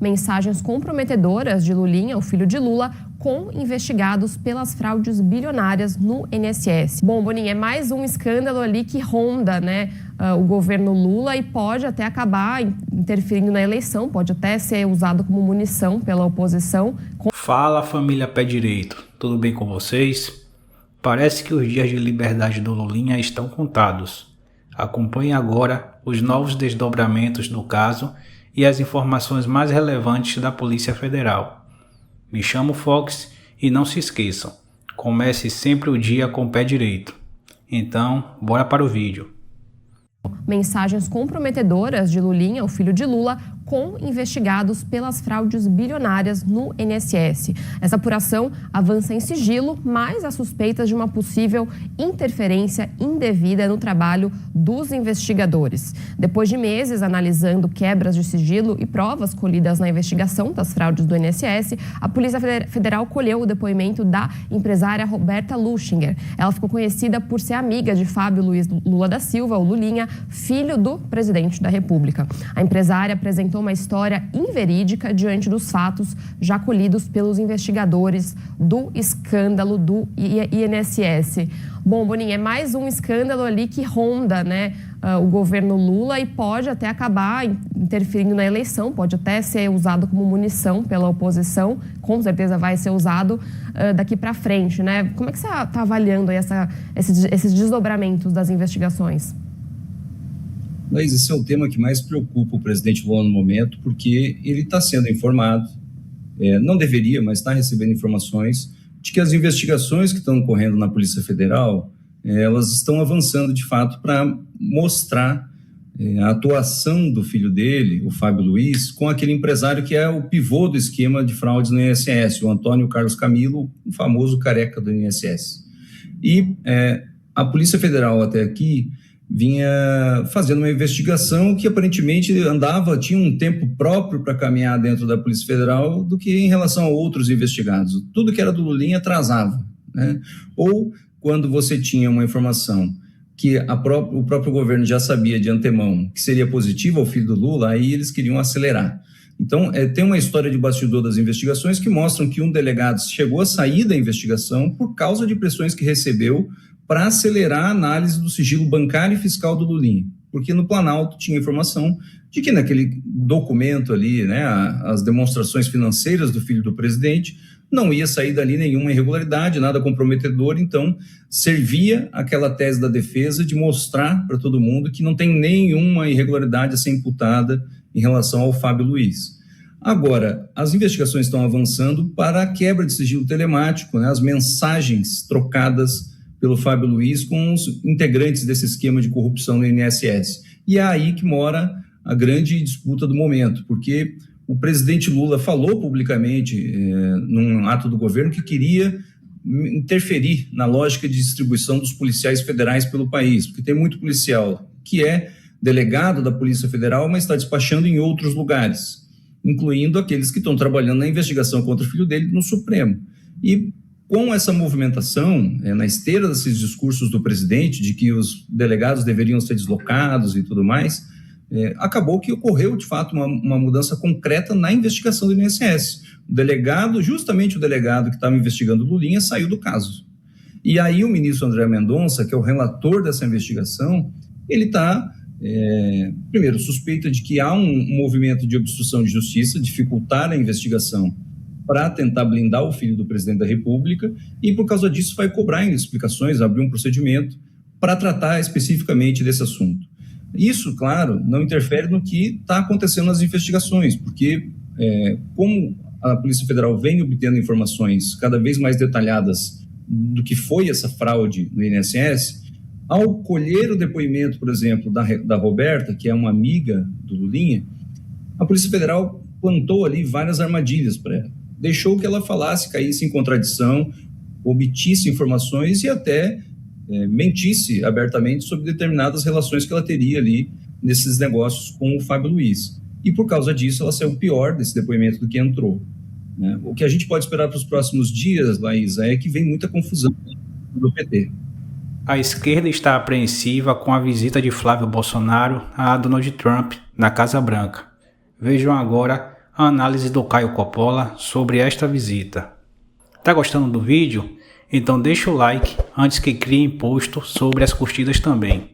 mensagens comprometedoras de Lulinha, o filho de Lula, com investigados pelas fraudes bilionárias no INSS. Bom, Boninho, é mais um escândalo ali que ronda, o governo Lula e pode até acabar interferindo na eleição, pode até ser usado como munição pela oposição. Fala, família Pé Direito, tudo bem com vocês? Parece que os dias de liberdade do Lulinha estão contados. Acompanhe agora os novos desdobramentos do caso e as informações mais relevantes da Polícia Federal. Me chamo Fox e não se esqueçam, comece sempre o dia com o pé direito. Então, bora para o vídeo. Mensagens comprometedoras de Lulinha, o filho de Lula, com investigados pelas fraudes bilionárias no INSS. Essa apuração avança em sigilo, mas há suspeitas de uma possível interferência indevida no trabalho dos investigadores. Depois de meses analisando quebras de sigilo e provas colhidas na investigação das fraudes do INSS, a Polícia Federal colheu o depoimento da empresária Roberta Luchinger. Ela ficou conhecida por ser amiga de Fábio Luiz Lula da Silva, o Lulinha, filho do presidente da República. A empresária apresentou uma história inverídica diante dos fatos já colhidos pelos investigadores do escândalo do INSS. Bom, Boninho, é mais um escândalo ali que ronda, o governo Lula e pode até acabar interferindo na eleição, pode até ser usado como munição pela oposição, com certeza vai ser usado daqui para frente, Como é que você está avaliando aí esses desdobramentos das investigações? Mas esse é o tema que mais preocupa o presidente Lula no momento, porque ele está sendo informado, não deveria, mas está recebendo informações de que as investigações que estão ocorrendo na Polícia Federal, elas estão avançando de fato para mostrar a atuação do filho dele, o Fábio Luiz, com aquele empresário que é o pivô do esquema de fraudes no INSS, o Antônio Carlos Camilo, o famoso careca do INSS. E a Polícia Federal até aqui vinha fazendo uma investigação que aparentemente tinha um tempo próprio para caminhar dentro da Polícia Federal do que em relação a outros investigados. Tudo que era do Lulinha atrasava, Ou quando você tinha uma informação que o próprio governo já sabia de antemão que seria positiva ao filho do Lula, aí eles queriam acelerar. Então, tem uma história de bastidor das investigações que mostram que um delegado chegou a sair da investigação por causa de pressões que recebeu para acelerar a análise do sigilo bancário e fiscal do Lulinha, porque no Planalto tinha informação de que naquele documento ali, as demonstrações financeiras do filho do presidente, não ia sair dali nenhuma irregularidade, nada comprometedor, então servia aquela tese da defesa de mostrar para todo mundo que não tem nenhuma irregularidade a ser imputada em relação ao Fábio Luiz. Agora, as investigações estão avançando para a quebra de sigilo telemático, as mensagens trocadas pelo Fábio Luiz com os integrantes desse esquema de corrupção no INSS. E é aí que mora a grande disputa do momento, porque o presidente Lula falou publicamente, num ato do governo, que queria interferir na lógica de distribuição dos policiais federais pelo país, porque tem muito policial que é delegado da Polícia Federal, mas está despachando em outros lugares, incluindo aqueles que estão trabalhando na investigação contra o filho dele no Supremo. E com essa movimentação, na esteira desses discursos do presidente, de que os delegados deveriam ser deslocados e tudo mais, acabou que ocorreu, de fato, uma mudança concreta na investigação do INSS. Justamente o delegado que estava investigando o Lulinha, saiu do caso. E aí o ministro André Mendonça, que é o relator dessa investigação, ele está, primeiro, suspeita de que há um movimento de obstrução de justiça, dificultar a investigação para tentar blindar o filho do presidente da República, e por causa disso vai cobrar explicações, abrir um procedimento para tratar especificamente desse assunto. Isso, claro, não interfere no que está acontecendo nas investigações, porque como a Polícia Federal vem obtendo informações cada vez mais detalhadas do que foi essa fraude no INSS, ao colher o depoimento, por exemplo, da Roberta, que é uma amiga do Lulinha, a Polícia Federal plantou ali várias armadilhas para ela. Deixou que ela falasse, caísse em contradição, omitisse informações e até mentisse abertamente sobre determinadas relações que ela teria ali nesses negócios com o Fábio Luiz. E por causa disso ela saiu pior desse depoimento do que entrou. O que a gente pode esperar para os próximos dias, Laísa, é que vem muita confusão do PT. A esquerda está apreensiva com a visita de Flávio Bolsonaro a Donald Trump na Casa Branca. Vejam agora a análise do Caio Coppola sobre esta visita. Tá gostando do vídeo? Então deixa o like antes que criem post sobre as curtidas também.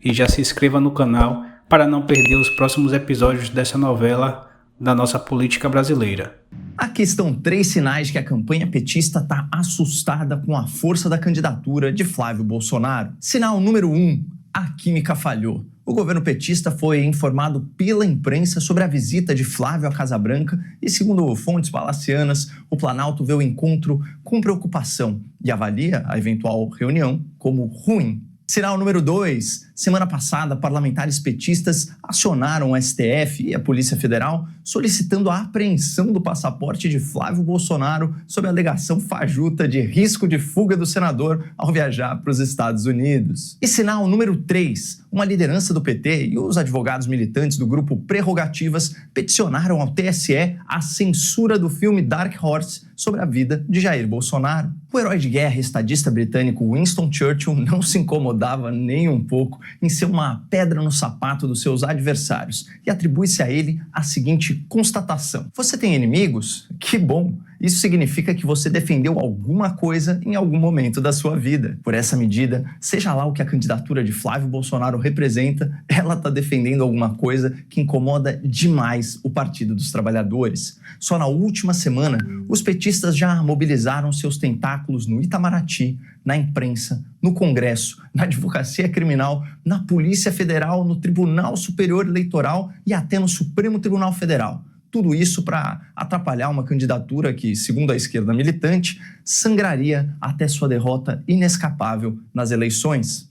E já se inscreva no canal para não perder os próximos episódios dessa novela da nossa política brasileira. Aqui estão 3 sinais que a campanha petista está assustada com a força da candidatura de Flávio Bolsonaro. Sinal número 1, a química falhou. O governo petista foi informado pela imprensa sobre a visita de Flávio à Casa Branca e, segundo fontes palacianas, o Planalto vê o encontro com preocupação e avalia a eventual reunião como ruim. Sinal número 2. Semana passada, parlamentares petistas acionaram o STF e a Polícia Federal solicitando a apreensão do passaporte de Flávio Bolsonaro sob a alegação fajuta de risco de fuga do senador ao viajar para os Estados Unidos. E sinal número 3. Uma liderança do PT e os advogados militantes do grupo Prerrogativas peticionaram ao TSE a censura do filme Dark Horse sobre a vida de Jair Bolsonaro. O herói de guerra e estadista britânico Winston Churchill não se incomodava nem um pouco em ser uma pedra no sapato dos seus adversários e atribui-se a ele a seguinte constatação: você tem inimigos? Que bom! Isso significa que você defendeu alguma coisa em algum momento da sua vida. Por essa medida, seja lá o que a candidatura de Flávio Bolsonaro representa, ela está defendendo alguma coisa que incomoda demais o Partido dos Trabalhadores. Só na última semana, os petistas já mobilizaram seus tentáculos no Itamaraty, na imprensa, no Congresso, na advocacia criminal, na Polícia Federal, no Tribunal Superior Eleitoral e até no Supremo Tribunal Federal. Tudo isso para atrapalhar uma candidatura que, segundo a esquerda militante, sangraria até sua derrota inescapável nas eleições.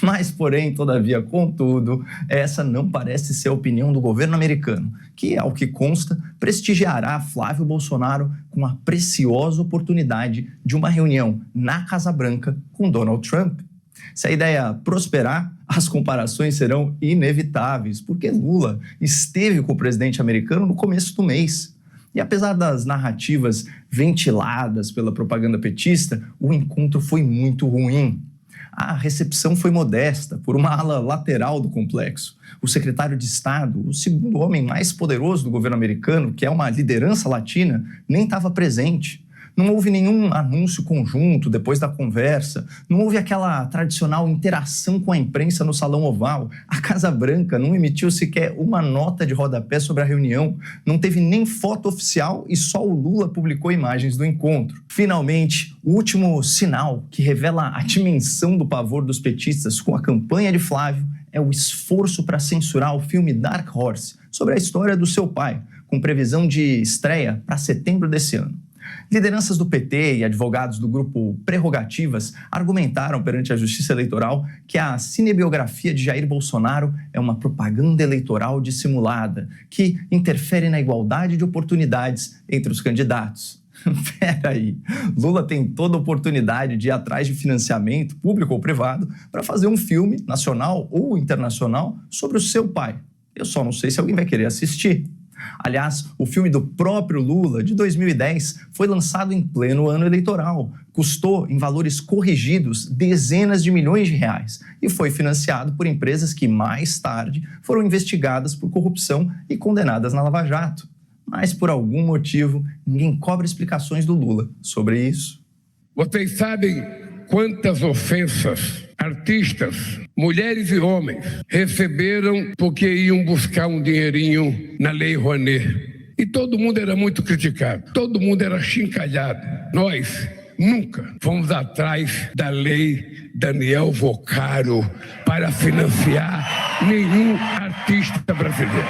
Mas, porém, todavia, contudo, essa não parece ser a opinião do governo americano, que, ao que consta, prestigiará Flávio Bolsonaro com a preciosa oportunidade de uma reunião na Casa Branca com Donald Trump. Se a ideia prosperar, as comparações serão inevitáveis, porque Lula esteve com o presidente americano no começo do mês. E apesar das narrativas ventiladas pela propaganda petista, o encontro foi muito ruim. A recepção foi modesta por uma ala lateral do complexo. O secretário de Estado, o segundo homem mais poderoso do governo americano, que é uma liderança latina, nem estava presente. Não houve nenhum anúncio conjunto depois da conversa, não houve aquela tradicional interação com a imprensa no Salão Oval. A Casa Branca não emitiu sequer uma nota de rodapé sobre a reunião, não teve nem foto oficial e só o Lula publicou imagens do encontro. Finalmente, o último sinal que revela a dimensão do pavor dos petistas com a campanha de Flávio é o esforço para censurar o filme Dark Horse, sobre a história do seu pai, com previsão de estreia para setembro desse ano. Lideranças do PT e advogados do grupo Prerrogativas argumentaram perante a Justiça Eleitoral que a cinebiografia de Jair Bolsonaro é uma propaganda eleitoral dissimulada, que interfere na igualdade de oportunidades entre os candidatos. Peraí, Lula tem toda a oportunidade de ir atrás de financiamento, público ou privado, para fazer um filme, nacional ou internacional, sobre o seu pai. Eu só não sei se alguém vai querer assistir. Aliás, o filme do próprio Lula, de 2010, foi lançado em pleno ano eleitoral. Custou, em valores corrigidos, dezenas de milhões de reais e foi financiado por empresas que, mais tarde, foram investigadas por corrupção e condenadas na Lava Jato. Mas, por algum motivo, ninguém cobra explicações do Lula sobre isso. Vocês sabem quantas ofensas artistas, mulheres e homens, receberam porque iam buscar um dinheirinho na Lei Rouanet. E todo mundo era muito criticado, todo mundo era chincalhado. Nós nunca fomos atrás da Lei Daniel Vocaro para financiar nenhum artista brasileiro.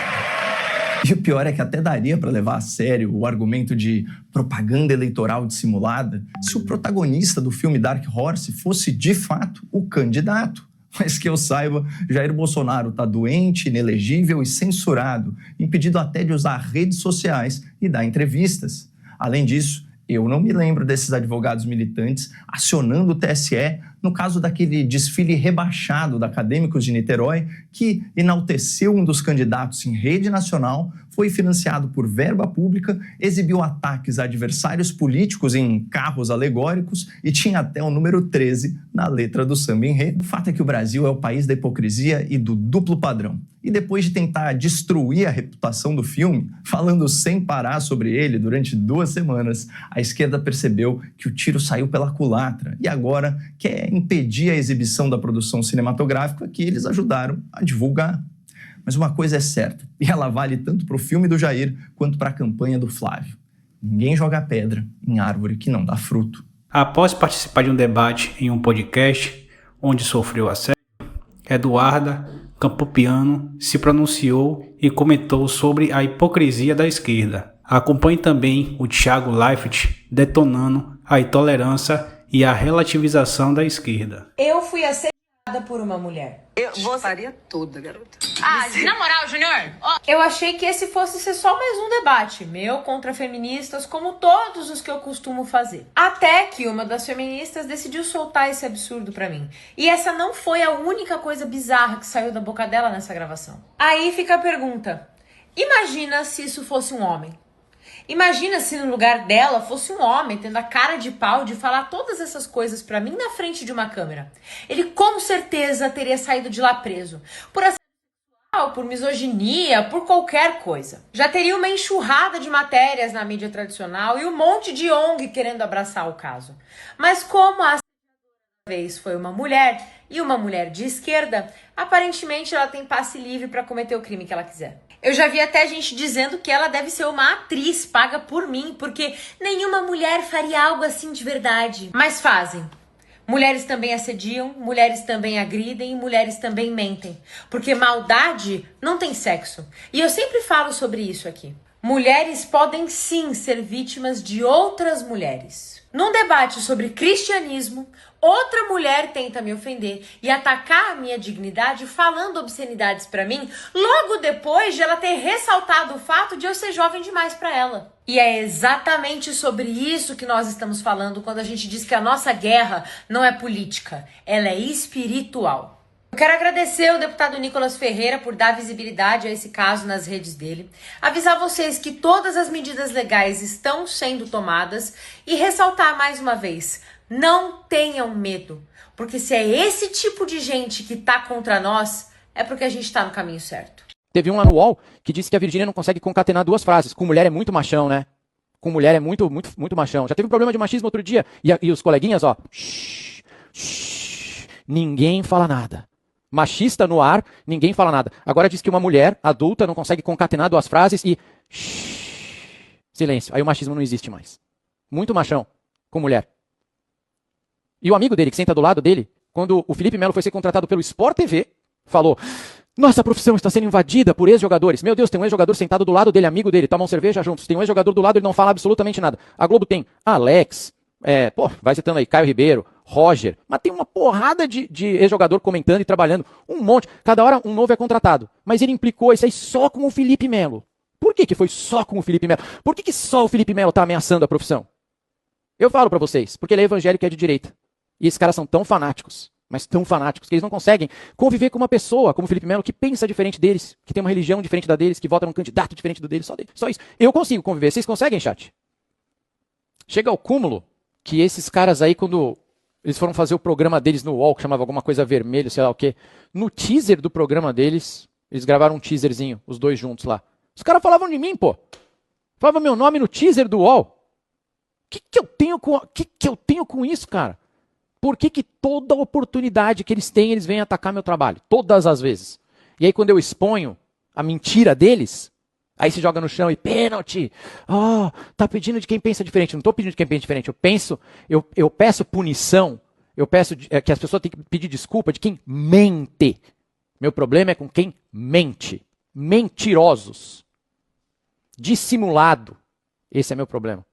E o pior é que até daria para levar a sério o argumento de propaganda eleitoral dissimulada se o protagonista do filme Dark Horse fosse, de fato, o candidato. Mas que eu saiba, Jair Bolsonaro está doente, inelegível e censurado, impedido até de usar redes sociais e dar entrevistas. Além disso, eu não me lembro desses advogados militantes acionando o TSE no caso daquele desfile rebaixado da Acadêmicos de Niterói, que enalteceu um dos candidatos em rede nacional, foi financiado por verba pública, exibiu ataques a adversários políticos em carros alegóricos e tinha até o número 13 na letra do samba enredo. O fato é que o Brasil é o país da hipocrisia e do duplo padrão. E depois de tentar destruir a reputação do filme, falando sem parar sobre ele durante 2 semanas, a esquerda percebeu que o tiro saiu pela culatra e agora quer impedir a exibição da produção cinematográfica que eles ajudaram a divulgar. Mas uma coisa é certa, e ela vale tanto para o filme do Jair quanto para a campanha do Flávio. Ninguém joga pedra em árvore que não dá fruto. Após participar de um debate em um podcast onde sofreu assédio, Eduarda Campopiano se pronunciou e comentou sobre a hipocrisia da esquerda. Acompanhe também o Thiago Leifert detonando a intolerância e a relativização da esquerda. Eu fui assediada por uma mulher. Eu faria tudo, garota. Na moral, Junior, eu achei que esse fosse ser só mais um debate meu contra feministas, como todos os que eu costumo fazer. Até que uma das feministas decidiu soltar esse absurdo pra mim. E essa não foi a única coisa bizarra que saiu da boca dela nessa gravação. Aí fica a pergunta: imagina se isso fosse um homem? Imagina se no lugar dela fosse um homem tendo a cara de pau de falar todas essas coisas pra mim na frente de uma câmera. Ele com certeza teria saído de lá preso. Por assédio sexual, por misoginia, por qualquer coisa. Já teria uma enxurrada de matérias na mídia tradicional e um monte de ONG querendo abraçar o caso. Mas como a vez foi uma mulher e uma mulher de esquerda, aparentemente ela tem passe livre pra cometer o crime que ela quiser. Eu já vi até gente dizendo que ela deve ser uma atriz paga por mim, porque nenhuma mulher faria algo assim de verdade. Mas fazem. Mulheres também assediam, mulheres também agridem e mulheres também mentem. Porque maldade não tem sexo. E eu sempre falo sobre isso aqui. Mulheres podem sim ser vítimas de outras mulheres. Num debate sobre cristianismo, outra mulher tenta me ofender e atacar a minha dignidade falando obscenidades pra mim, logo depois de ela ter ressaltado o fato de eu ser jovem demais pra ela. E é exatamente sobre isso que nós estamos falando quando a gente diz que a nossa guerra não é política, ela é espiritual. Eu quero agradecer ao deputado Nicolas Ferreira por dar visibilidade a esse caso nas redes dele, avisar vocês que todas as medidas legais estão sendo tomadas e ressaltar mais uma vez: não tenham medo, porque se é esse tipo de gente que tá contra nós, é porque a gente tá no caminho certo. Teve um lá no UOL que disse que a Virgínia não consegue concatenar 2 frases. Com mulher é muito machão, né? Com mulher é muito machão. Já teve um problema de machismo outro dia. E os coleguinhas, ó. Ninguém fala nada. Machista no ar, ninguém fala nada. Agora diz que uma mulher adulta não consegue concatenar 2 frases e... silêncio. Aí o machismo não existe mais. Muito machão com mulher. E o amigo dele, que senta do lado dele, quando o Felipe Melo foi ser contratado pelo Sport TV, falou: nossa profissão está sendo invadida por ex-jogadores. Meu Deus, tem um ex-jogador sentado do lado dele, amigo dele, tomam cerveja juntos. Tem um ex-jogador do lado, ele não fala absolutamente nada. A Globo tem Alex, vai citando aí, Caio Ribeiro, Roger, mas tem uma porrada de ex-jogador comentando e trabalhando, um monte. Cada hora um novo é contratado. Mas ele implicou isso aí só com o Felipe Melo. Por que foi só com o Felipe Melo? Por que só o Felipe Melo está ameaçando a profissão? Eu falo para vocês, porque ele é evangélico e é de direita. E esses caras são tão fanáticos, mas tão fanáticos, que eles não conseguem conviver com uma pessoa como o Felipe Melo, que pensa diferente deles, que tem uma religião diferente da deles, que vota num candidato diferente do deles, só isso. Eu consigo conviver. Vocês conseguem, chat? Chega ao cúmulo que esses caras aí, quando eles foram fazer o programa deles no UOL, que chamava alguma coisa vermelho, sei lá o quê, no teaser do programa deles, eles gravaram um teaserzinho, os 2 juntos lá. Os caras falavam de mim, pô. Falavam meu nome no teaser do UOL. O que eu tenho com isso, cara? Por que toda oportunidade que eles têm, eles vêm atacar meu trabalho? Todas as vezes. E aí quando eu exponho a mentira deles, aí se joga no chão e pênalti. Tá pedindo de quem pensa diferente. Não estou pedindo de quem pensa diferente. Eu peço punição. Eu peço que as pessoas tenham que pedir desculpa de quem mente. Meu problema é com quem mente. Mentirosos. Dissimulado. Esse é meu problema.